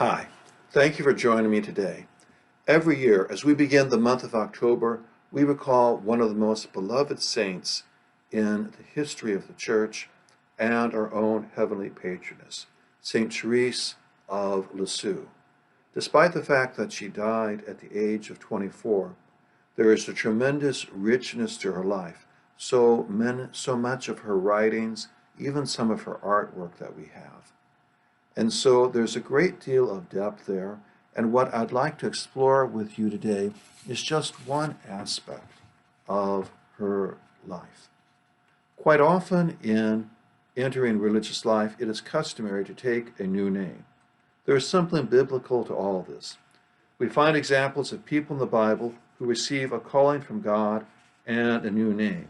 Hi, thank you for joining me today. Every year, as we begin the month of October, we recall one of the most beloved saints in the history of the Church and our own heavenly patroness, Saint Therese of Lisieux. Despite the fact that she died at the age of 24, there is a tremendous richness to her life, so much of her writings, even some of her artwork that we have. And so there's a great deal of depth there. And what I'd like to explore with you today is just one aspect of her life. Quite often in entering religious life, it is customary to take a new name. There is something biblical to all this. We find examples of people in the Bible who receive a calling from God and a new name.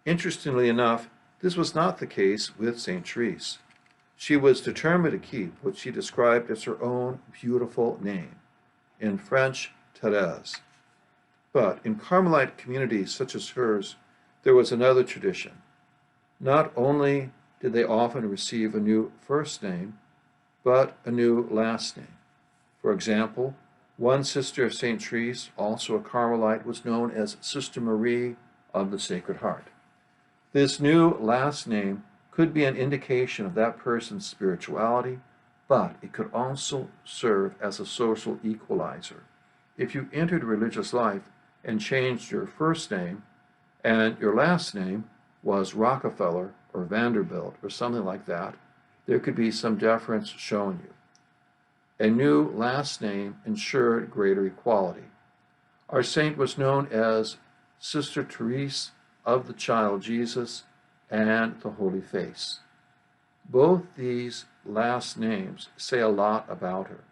Interestingly enough, this was not the case with St. Therese. She was determined to keep what she described as her own beautiful name, in French, Therese. But in Carmelite communities such as hers, there was another tradition. Not only did they often receive a new first name, but a new last name. For example, one sister of St. Therese, also a Carmelite, was known as Sister Marie of the Sacred Heart. This new last name could be an indication of that person's spirituality, but it could also serve as a social equalizer. If you entered religious life and changed your first name and your last name was Rockefeller or Vanderbilt or something like that, there could be some deference shown you. A new last name ensured greater equality. Our saint was known as Sister Therese of the Child Jesus and the Holy Face. Both these last names say a lot about her.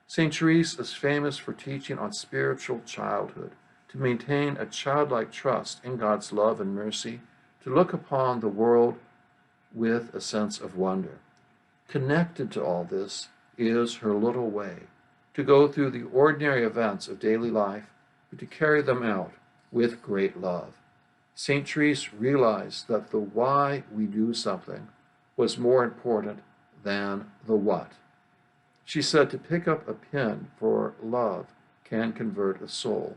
St. Therese is famous for teaching on spiritual childhood, to maintain a childlike trust in God's love and mercy, to look upon the world with a sense of wonder. Connected to all this is her little way, to go through the ordinary events of daily life, but to carry them out with great love. St. Therese realized that the why we do something was more important than the what. She said to pick up a pen for love can convert a soul.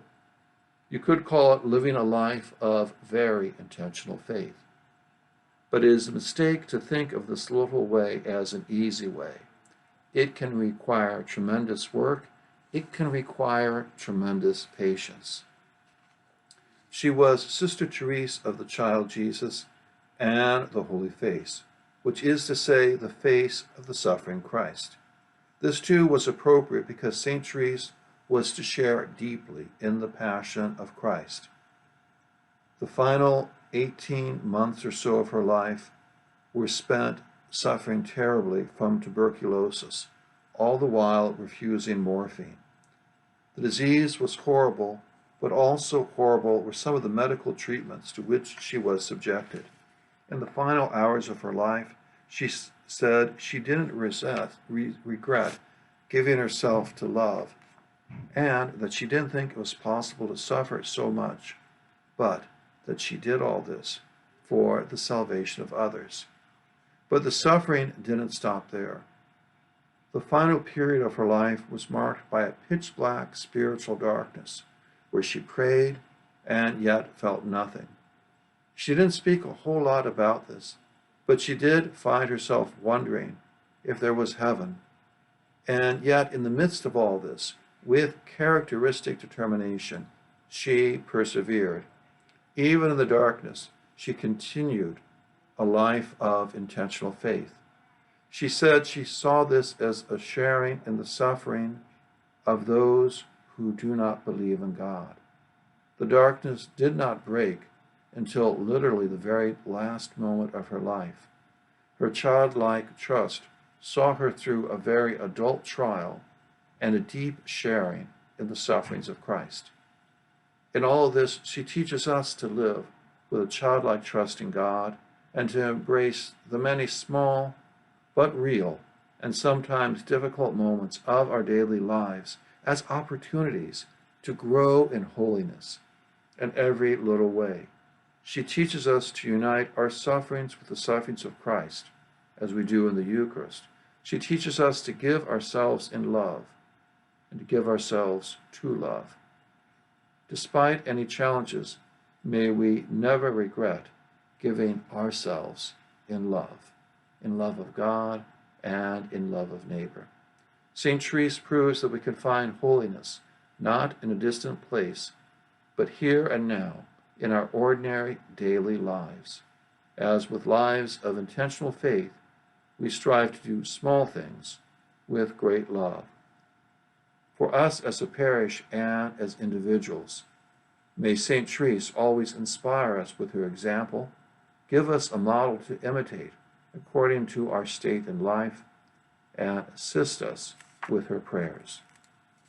You could call it living a life of very intentional faith. But it is a mistake to think of this little way as an easy way. It can require tremendous work. It can require tremendous patience. She was Sister Therese of the Child Jesus and the Holy Face, which is to say, the face of the suffering Christ. This too was appropriate because St. Therese was to share deeply in the passion of Christ. The final 18 months or so of her life were spent suffering terribly from tuberculosis, all the while refusing morphine. The disease was horrible, but also horrible were some of the medical treatments to which she was subjected. In the final hours of her life, she said she didn't regret giving herself to love, and that she didn't think it was possible to suffer so much, but that she did all this for the salvation of others. But the suffering didn't stop there. The final period of her life was marked by a pitch-black spiritual darkness, where she prayed and yet felt nothing. She didn't speak a whole lot about this, but she did find herself wondering if there was heaven. And yet, in the midst of all this, with characteristic determination, she persevered. Even in the darkness, she continued a life of intentional faith. She said she saw this as a sharing in the suffering of those who do not believe in God. The darkness did not break until literally the very last moment of her life. Her childlike trust saw her through a very adult trial and a deep sharing in the sufferings of Christ. In all of this, she teaches us to live with a childlike trust in God and to embrace the many small but real and sometimes difficult moments of our daily lives as opportunities to grow in holiness in every little way. She teaches us to unite our sufferings with the sufferings of Christ, as we do in the Eucharist, She teaches us to give ourselves in love and to give ourselves to love. Despite any challenges, may we never regret giving ourselves in love of God and in love of neighbor. St. Therese proves that we can find holiness not in a distant place, but here and now in our ordinary daily lives. As with lives of intentional faith, we strive to do small things with great love. For us as a parish and as individuals, may St. Therese always inspire us with her example, give us a model to imitate according to our state in life, and assist us with her prayers.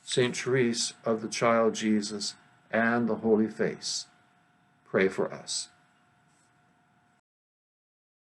St. Therese of the Child Jesus and the Holy Face, pray for us.